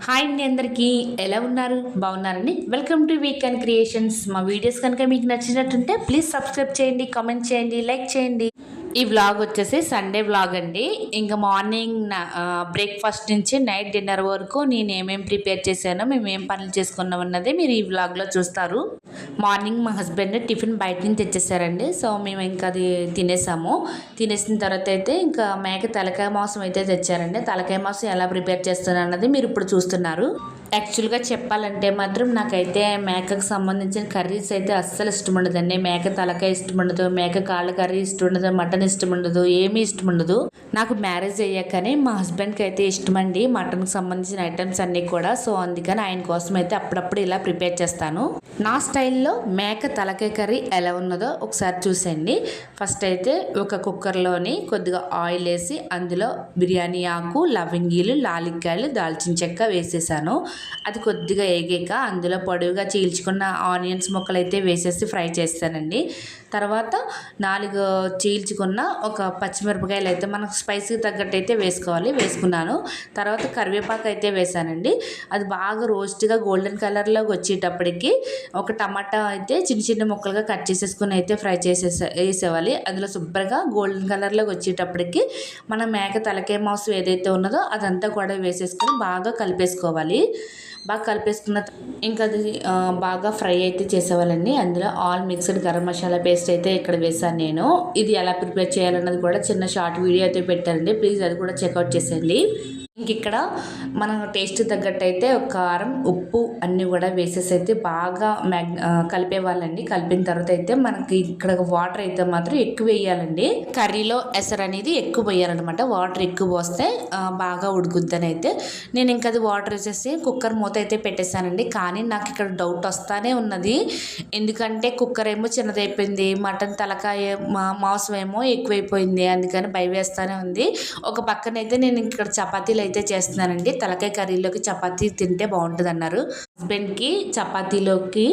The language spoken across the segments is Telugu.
హాయ్ అండి, అందరికీ ఎలా ఉన్నారు? బాగున్నారండి. Welcome to week and creations. మా వీడియోస్ కనుక మీకు నచ్చినట్టుంటే ప్లీజ్ సబ్స్క్రైబ్ చేయండి, కామెంట్ చేయండి, లైక్ చేయండి. ఈ వ్లాగ్ వచ్చేసి సండే వ్లాగ్ అండి. ఇంకా మార్నింగ్ బ్రేక్ఫాస్ట్ నుంచి నైట్ డిన్నర్ వరకు నేను ఏమేమి ప్రిపేర్ చేశానో, మేము ఏం పనులు చేసుకున్నాం అన్నది మీరు ఈ వ్లాగ్లో చూస్తారు. మార్నింగ్ మా హస్బెండ్ టిఫిన్ బయట నుంచి తెచ్చేసారండి. సో మేము ఇంకా అది తినేసాము. తినేసిన తర్వాత అయితే ఇంకా మేక తలకాయ మాంసం అయితే తెచ్చారండి. తలకాయ మాంసం ఎలా ప్రిపేర్ చేస్తాను అన్నది మీరు ఇప్పుడు చూస్తున్నారు. యాక్చువల్గా చెప్పాలంటే మాత్రం నాకైతే మేకకు సంబంధించిన కర్రీస్ అయితే అస్సలు ఇష్టం ఉండదండి. మేక తలకాయ ఇష్టం ఉండదు, మేక కాళ్ళ కర్రీ ఇష్టం ఉండదు, మటన్ ఇష్టం ఉండదు, ఏమీ ఇష్టం ఉండదు. నాకు మ్యారేజ్ అయ్యాకనే మా హస్బెండ్కి అయితే ఇష్టమండి మటన్కి సంబంధించిన ఐటమ్స్ అన్నీ కూడా. సో అందుకని ఆయన కోసం అయితే అప్పుడప్పుడు ఇలా ప్రిపేర్ చేస్తాను. నా స్టైల్లో మేక తలకాయ కర్రీ ఎలా ఉన్నదో ఒకసారి చూసేయండి. ఫస్ట్ అయితే ఒక కుక్కర్లోని కొద్దిగా ఆయిల్ వేసి అందులో బిర్యానీ ఆకు, లవంగీలు, లాలిక్కాయలు, దాల్చిన చెక్క వేసేసాను. అది కొద్దిగా ఏగాక అందులో పొడవుగా చీల్చుకున్న ఆనియన్స్ ముక్కలు అయితే వేసేసి ఫ్రై చేస్తానండి. తర్వాత 4 చీల్చుకున్న ఒక పచ్చిమిరపకాయలు అయితే మనకు స్పైసీకి తగ్గట్టు అయితే వేసుకున్నాను. తర్వాత కరివేపాకు అయితే వేసానండి. అది బాగా రోస్ట్గా గోల్డెన్ కలర్లోకి వచ్చేటప్పటికి ఒక టమాటా అయితే చిన్న చిన్న ముక్కలుగా కట్ చేసేసుకుని అయితే ఫ్రై వేసేవాలి. అందులో శుభ్రంగా గోల్డెన్ కలర్లోకి వచ్చేటప్పటికి మన మేక తలకాయ మాంసం ఏదైతే ఉన్నదో అదంతా కూడా వేసేసుకొని బాగా కలిపేసుకోవాలి. బాగా కలిపేసుకున్న ఇంకా అది బాగా ఫ్రై అయితే చేసేవాళ్ళండి. అందులో all mixed garam masala paste అయితే ఇక్కడ వేసాను నేను. ఇది ఎలా ప్రిపేర్ చేయాలన్నది కూడా చిన్న షార్ట్ వీడియో అయితే పెట్టారండి. ప్లీజ్ అది కూడా చెక్అవుట్ చేసేయండి. ఇంక ఇక్కడ మనం టేస్ట్ తగ్గట్టు అయితే కారం, ఉప్పు అన్నీ కూడా వేసేసి అయితే బాగా కలిపేవాళ్ళండి. కలిపిన తర్వాత అయితే మనకి ఇక్కడ వాటర్ అయితే మాత్రం ఎక్కువ వేయాలండి. కర్రీలో ఎసరు అనేది ఎక్కువ వేయాలన్నమాట. వాటర్ ఎక్కువ పోస్తే బాగా ఉడుకుద్దని అయితే నేను ఇంకా అది వాటర్ వేసేసి కుక్కర్ మూత అయితే పెట్టేశానండి. కానీ నాకు ఇక్కడ డౌట్ వస్తానే ఉన్నది. ఎందుకంటే కుక్కర్ ఏమో చిన్నదైపోయింది, మటన్ తలకాయ మాంసం ఏమో ఎక్కువైపోయింది. అందుకని భయం వేస్తానే ఉంది. ఒక పక్కనైతే నేను ఇక్కడ చపాతీలు అయితే చేస్తున్నానండి. తలకాయ కర్రీలోకి చపాతీ తింటే బాగుంటుంది అన్నారు హస్బెండ్కి. చపాతీలోకి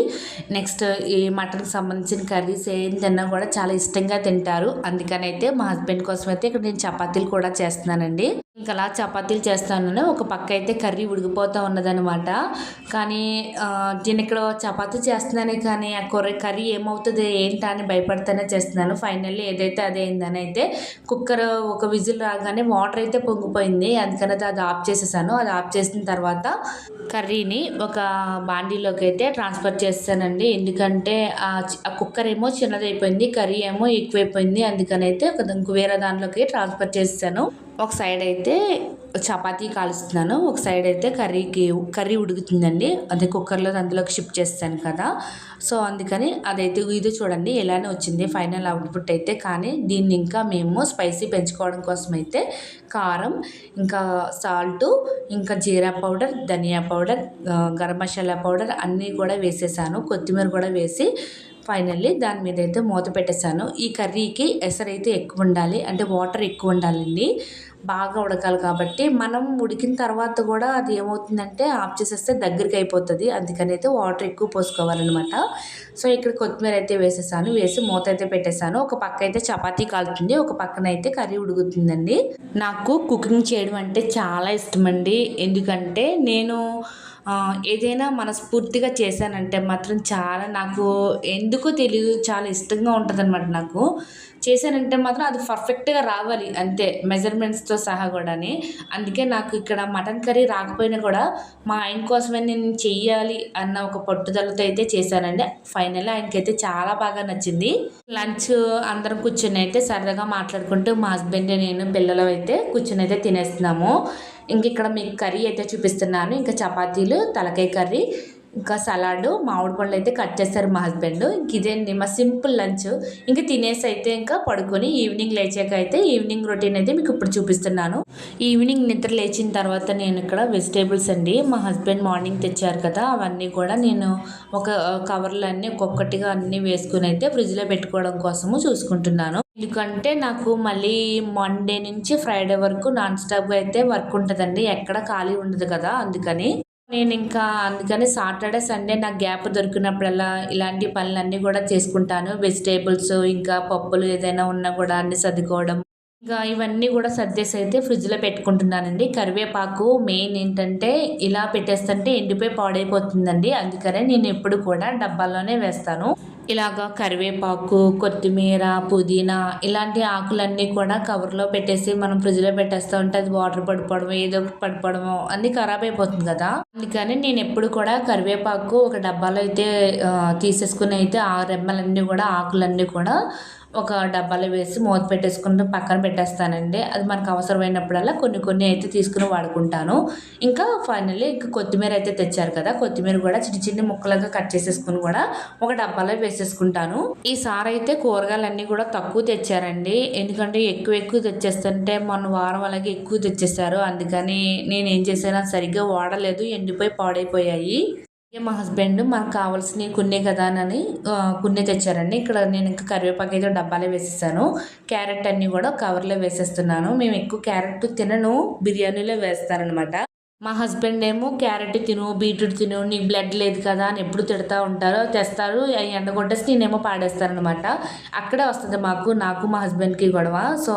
నెక్స్ట్ ఈ మటన్కి సంబంధించిన కర్రీస్ ఏం తిన్నా కూడా చాలా ఇష్టంగా తింటారు. అందుకని అయితే మా హస్బెండ్ కోసం అయితే ఇక్కడ నేను చపాతీలు కూడా చేస్తున్నానండి. ఇంకా అలా చపాతీలు చేస్తాను. ఒక పక్క అయితే కర్రీ ఉడికిపోతూ ఉన్నదనమాట. కానీ నేను ఇక్కడ చపాతీ చేస్తున్నానే కానీ ఆ కర్రీ ఏమవుతుంది ఏంటా అని భయపడితేనే చేస్తున్నాను. ఫైనల్లీ ఏదైతే అదేందని అయితే కుక్కర్ ఒక విజిల్ రాగానే వాటర్ అయితే పొంగిపోయింది. అందుకని అది ఆఫ్ చేసేసాను. అది ఆఫ్ చేసిన తర్వాత కర్రీని ఒక బాండీలోకి అయితే ట్రాన్స్ఫర్ చేస్తానండి. ఎందుకంటే ఆ కుక్కర్ ఏమో చిన్నదైపోయింది, కర్రీ ఏమో ఎక్కువైపోయింది. అందుకని అయితే ఇంకో వేరే దాంట్లోకి ట్రాన్స్ఫర్ చేస్తాను. ఒక సైడ్ అయితే చపాతీ కాలుస్తున్నాను, ఒక సైడ్ అయితే కర్రీ ఉడుకుతుందండి. అదే కుక్కర్లో అందులోకి షిఫ్ట్ చేస్తాను కదా. సో అందుకని అదైతే ఇది చూడండి ఎలానే వచ్చింది ఫైనల్ అవుట్పుట్ అయితే. కానీ దీన్ని ఇంకా మేము స్పైసీ పెంచుకోవడం కోసం అయితే కారం, ఇంకా సాల్టు, ఇంకా జీరా పౌడర్, ధనియా పౌడర్, గరం మసాలా పౌడర్ అన్నీ కూడా వేసేసాను. కొత్తిమీర కూడా వేసి ఫైనల్లీ దాని మీద అయితే మూత పెట్టేశాను. ఈ కర్రీకి ఎసరైతే ఎక్కువ ఉండాలి, అంటే వాటర్ ఎక్కువ ఉండాలండి. బాగా ఉడకాలి కాబట్టి మనం ఉడికిన తర్వాత కూడా అది ఏమవుతుందంటే ఆఫ్ చేసేస్తే దగ్గరికి అయిపోతుంది. అందుకని అయితే వాటర్ ఎక్కువ పోసుకోవాలన్నమాట. సో ఇక్కడ కొత్తిమీర అయితే వేసేసాను, వేసి మూత అయితే పెట్టేశాను. ఒక పక్క అయితే చపాతీ కాలుతుంది, ఒక పక్కన అయితే కర్రీ ఉడుకుతుందండి. నాకు కుకింగ్ చేయడం అంటే చాలా ఇష్టమండి. ఎందుకంటే నేను ఏదైనా మనస్ఫూర్తిగా చేశానంటే మాత్రం చాలా నాకు ఎందుకో తెలియదు చాలా ఇష్టంగా ఉంటుంది అనమాట. నాకు చేశానంటే మాత్రం అది పర్ఫెక్ట్గా రావాలి అంతే, మెజర్మెంట్స్తో సహా కూడాని. అందుకే నాకు ఇక్కడ మటన్ కర్రీ రాకపోయినా కూడా మా ఆయన కోసమే నేను చెయ్యాలి అన్న ఒక పట్టుదలతో అయితే చేశానండి. ఫైనల్లీ ఆయనకైతే చాలా బాగా నచ్చింది. లంచ్ అందరం కూర్చొని అయితే సరదాగా మాట్లాడుకుంటూ మా హస్బెండ్, నేను, పిల్లలు అయితే కూర్చొని అయితే తినేస్తున్నాము. ఇంక ఇక్కడ మీకు కర్రీ అయితే చూపిస్తున్నాను. ఇంకా చపాతీలు, తలకాయ కర్రీ, ఇంకా సలాడ్, మామిడి పండ్లు అయితే కట్ చేస్తారు మా హస్బెండ్. ఇంక ఇదేంటి మా సింపుల్ లంచ్. ఇంకా తినేసి అయితే ఇంకా పడుకొని ఈవినింగ్ లేచాక అయితే ఈవినింగ్ రొటీన్ అయితే మీకు ఇప్పుడు చూపిస్తున్నాను. ఈవినింగ్ నిద్ర లేచిన తర్వాత నేను ఇక్కడ వెజిటేబుల్స్ అండి మా హస్బెండ్ మార్నింగ్ తెచ్చారు కదా, అవన్నీ కూడా నేను ఒక కవర్లు అన్నీ ఒక్కొక్కటిగా అన్నీ వేసుకుని అయితే ఫ్రిడ్జ్లో పెట్టుకోవడం కోసము చూసుకుంటున్నాను. ఎందుకంటే నాకు మళ్ళీ మండే నుంచి ఫ్రైడే వరకు నాన్ స్టాప్గా అయితే వర్క్ ఉంటుందండి, ఎక్కడ ఖాళీ ఉండదు కదా. అందుకని సాటర్డే సండే నాకు గ్యాప్ దొరికినప్పుడల్లా ఇలాంటి పనులన్నీ కూడా చేసుకుంటాను. వెజిటేబుల్స్ ఇంకా పప్పులు ఏదైనా ఉన్నా కూడా అన్ని సర్దుకోవడం, ఇంకా ఇవన్నీ కూడా సర్దేసి అయితే ఫ్రిడ్జ్లో పెట్టుకుంటున్నానండి. కరివేపాకు మెయిన్ ఏంటంటే ఇలా పెట్టేస్తుంటే ఎండిపోయి పాడైపోతుందండి. అందుకనే నేను ఎప్పుడు కూడా డబ్బాల్లోనే వేస్తాను. ఇలాగా కరివేపాకు, కొత్తిమీర, పుదీనా ఇలాంటి ఆకులన్నీ కూడా కవర్లో పెట్టేసి మనం ఫ్రిడ్జ్లో పెట్టేస్తూ ఉంటే అది వాటర్ పడిపోవడం ఏదో ఒకటి పడిపోవడము అన్నీ ఖరాబ్ అయిపోతుంది కదా. అందుకని నేను ఎప్పుడు కూడా కరివేపాకు ఒక డబ్బాలో అయితే తీసేసుకుని అయితే ఆ రెమ్మలన్నీ కూడా ఆకులన్నీ కూడా ఒక డబ్బాలో వేసి మూత పెట్టేసుకుంటూ పక్కన పెట్టేస్తానండి. అది మనకు అవసరమైనప్పుడల్లా కొన్ని కొన్ని అయితే తీసుకుని వాడుకుంటాను. ఇంకా ఫైనల్లీ ఇంకా కొత్తిమీర అయితే తెచ్చారు కదా, కొత్తిమీర కూడా చిన్న చిన్న ముక్కలుగా కట్ చేసేసుకుని కూడా ఒక డబ్బాలో వేసేసుకుంటాను. ఈసారి అయితే కూరగాయలన్నీ కూడా తక్కువ తెచ్చారండి. ఎందుకంటే ఎక్కువ తెచ్చేస్తుంటే మొన్న వారం అలాగే ఎక్కువ తెచ్చేసారు. అందుకని నేను ఏం చేశాను సరిగ్గా వాడలేదు, ఎండిపోయి పాడైపోయాయి. మా హస్బెండ్ మనకు కావాల్సినవి కొన్నే కదా అని కొన్ని తెచ్చారండి. ఇక్కడ నేను ఇంకా కరివేపాకు అయితే డబ్బాలో వేసేసాను. క్యారెట్ అన్నీ కూడా కవర్లో వేసేస్తున్నాను. మేము ఎక్కువ క్యారెట్ తినను, బిర్యానీలో వేస్తానమాట. మా హస్బెండ్ ఏమో క్యారెట్ తిను, బీట్రూట్ తిను, నీకు బ్లడ్ లేదు కదా అని ఎప్పుడు తిడతా ఉంటారు. తెస్తారు ఎండగొట్టేసి నేనేమో పాడేస్తానమాట. అక్కడే వస్తుంది నాకు మా హస్బెండ్కి గొడవ. సో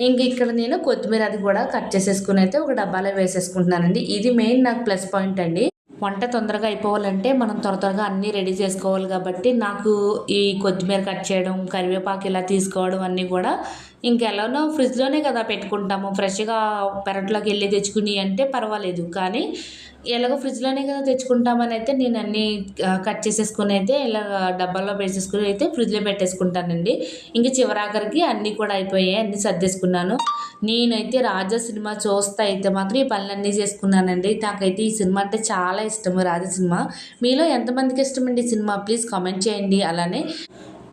ఇంక ఇక్కడ నేను కొత్తిమీర అది కూడా కట్ చేసేసుకుని అయితే ఒక డబ్బాలో వేసేసుకుంటున్నానండి. ఇది మెయిన్ నాకు ప్లస్ పాయింట్ అండి. వంట తొందరగా అయిపోవాలంటే మనం త్వరగా అన్నీ రెడీ చేసుకోవాలి కాబట్టి నాకు ఈ కొత్తిమీర కట్ చేయడం, కరివేపాకు ఇలా తీసుకోవడం అన్నీ కూడా ఇంకెలానో ఫ్రిడ్జ్లోనే కదా పెట్టుకుంటాము. ఫ్రెష్గా పెరట్లోకి వెళ్ళి తెచ్చుకుని అంటే పర్వాలేదు, కానీ ఎలాగో ఫ్రిడ్జ్లోనే కదా తెచ్చుకుంటామని అయితే నేను అన్నీ కట్ చేసేసుకుని అయితే ఇలా డబ్బాల్లో వేసేసుకుని అయితే ఫ్రిడ్జ్లో పెట్టేసుకుంటానండి. ఇంక చివరాఖరికి అన్నీ కూడా అయిపోయాయి, అన్నీ సర్దేసుకున్నాను. నేనైతే రాజా సినిమా చూస్తా అయితే మాత్రం ఈ పనులన్నీ చేసుకున్నానండి. నాకైతే ఈ సినిమా అంటే చాలా ఇష్టము, రాజా సినిమా. మీలో ఎంతమందికి ఇష్టమండి ఈ సినిమా ప్లీజ్ కామెంట్ చేయండి. అలానే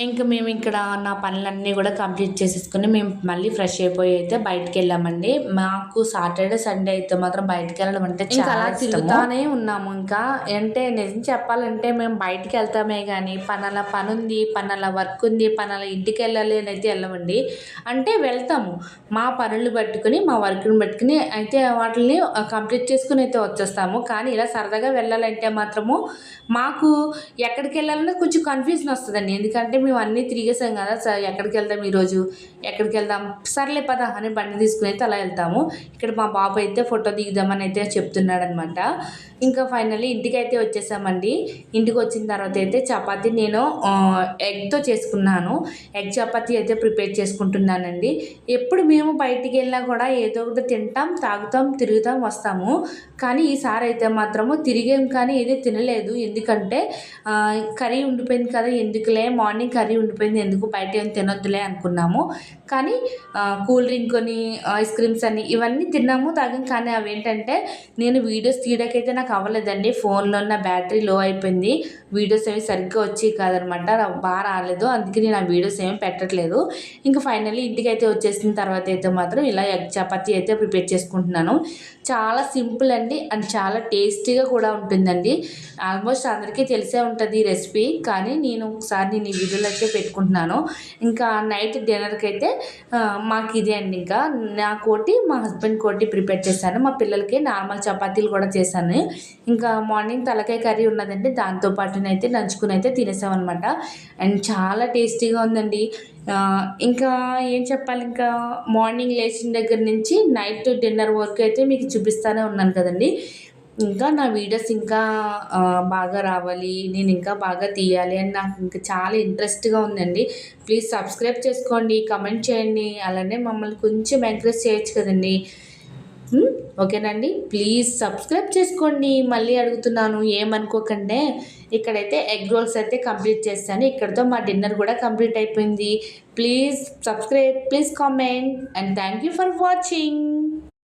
ఇంకా మేము ఇక్కడ నా పనులన్నీ కూడా కంప్లీట్ చేసేసుకుని మేము మళ్ళీ ఫ్రెష్ అయిపోయి అయితే బయటకు వెళ్ళామండి. మాకు సాటర్డే సండే అయితే మాత్రం బయటకు వెళ్ళడం అంటే చాలా తిరుగుతానే ఉన్నాము. ఇంకా అంటే నిజం చెప్పాలంటే మేము బయటికి వెళ్తామే కానీ పనలా పని ఉంది, పనలా వర్క్ ఉంది, పనలా ఇంటికి వెళ్ళాలి అని అయితే వెళ్ళమండి. అంటే వెళ్తాము మా పనులు పట్టుకుని, మా వర్క్ని పట్టుకుని అయితే వాటిని కంప్లీట్ చేసుకుని అయితే వచ్చేస్తాము. కానీ ఇలా సరదాగా వెళ్ళాలంటే మాత్రము మాకు ఎక్కడికి వెళ్ళాలన్నా కొంచెం కన్ఫ్యూజన్ వస్తుందండి. ఎందుకంటే మేము అన్నీ తిరిగేసాం కదా, ఎక్కడికి వెళ్దాం ఈరోజు, ఎక్కడికి వెళ్దాం, సర్లే పద అని బండి తీసుకుని అయితే అలా వెళ్తాము. ఇక్కడ మా బాబు అయితే ఫోటో దిగుదామని అయితే చెప్తున్నాడు అనమాట. ఇంకా ఫైనల్లీ ఇంటికి అయితే వచ్చేసామండి. ఇంటికి వచ్చిన తర్వాత అయితే చపాతీ నేను ఎగ్తో చేసుకున్నాను. ఎగ్ చపాతీ అయితే ప్రిపేర్ చేసుకుంటున్నానండి. ఎప్పుడు మేము బయటికి వెళ్ళినా కూడా ఏదో ఒకటి తింటాం, తాగుతాం, తిరుగుతాం, వస్తాము. కానీ ఈసారి అయితే మాత్రము తిరిగాం కానీ ఏదో తినలేదు. ఎందుకంటే కర్రీ ఉండిపోయింది కదా, ఎందుకులే మార్నింగ్ కర్రీ ఉండిపోయింది, ఎందుకు బయట ఏం తినొద్దులే అనుకున్నాము. కానీ కూల్ డ్రింక్ అని, ఐస్ క్రీమ్స్ అని ఇవన్నీ తిన్నాము, తాగాం. కానీ అవి ఏంటంటే నేను వీడియోస్ తీయడానికైతే నాకు అవ్వలేదండి. ఫోన్లో ఉన్న బ్యాటరీ లో అయిపోయింది. వీడియోస్ ఏమి సరిగ్గా వచ్చి కాదనమాట, బాగా రాలేదు. అందుకే నేను ఆ వీడియోస్ ఏమి పెట్టట్లేదు. ఇంకా ఫైనల్లీ ఇంటికి అయితే వచ్చేసిన తర్వాత అయితే మాత్రం ఇలా ఎగ్ చపాతీ అయితే ప్రిపేర్ చేసుకుంటున్నాను. చాలా సింపుల్ అండి అండ్ చాలా టేస్టీగా కూడా ఉంటుందండి. ఆల్మోస్ట్ అందరికీ తెలిసే ఉంటుంది ఈ రెసిపీ, కానీ నేను ఒకసారి ఈ వీడియోలో అయితే పెట్టుకుంటున్నాను. ఇంకా నైట్ డిన్నర్కి అయితే మాకు ఇదే అండి. ఇంకా నాకోటి మా హస్బెండ్ కోటి ప్రిపేర్ చేశాను. మా పిల్లలకి నార్మల్ చపాతీలు కూడా చేశాను. ఇంకా మార్నింగ్ తలకాయ కర్రీ ఉన్నదండి, దాంతోపాటునైతే నంచుకుని అయితే తినేసామన్నమాట. అండ్ చాలా టేస్టీగా ఉందండి. ఇంకా ఏం చెప్పాలి, ఇంకా మార్నింగ్ లేచిన దగ్గర నుంచి నైట్ డిన్నర్ వరకు అయితే మీకు చూపిస్తూనే ఉన్నాను కదండి. ఇంకా నా వీడియోస్ ఇంకా బాగా రావాలి, నేను ఇంకా బాగా తీయాలి అని నాకు ఇంకా చాలా ఇంట్రెస్ట్గా ఉందండి. ప్లీజ్ సబ్స్క్రైబ్ చేసుకోండి, కమెంట్ చేయండి, అలానే మమ్మల్ని కొంచెం ఎంకరేజ్ చేయొచ్చు కదండి. ఓకేనండి, ప్లీజ్ సబ్స్క్రైబ్ చేసుకోండి. మళ్ళీ అడుగుతున్నాను, ఏమనుకోకండి. ఇక్కడైతే ఎగ్ రోల్స్ అయితే కంప్లీట్ చేస్తాను. ఇక్కడితో మా డిన్నర్ కూడా కంప్లీట్ అయిపోయింది. Please subscribe, please comment and thank you for watching.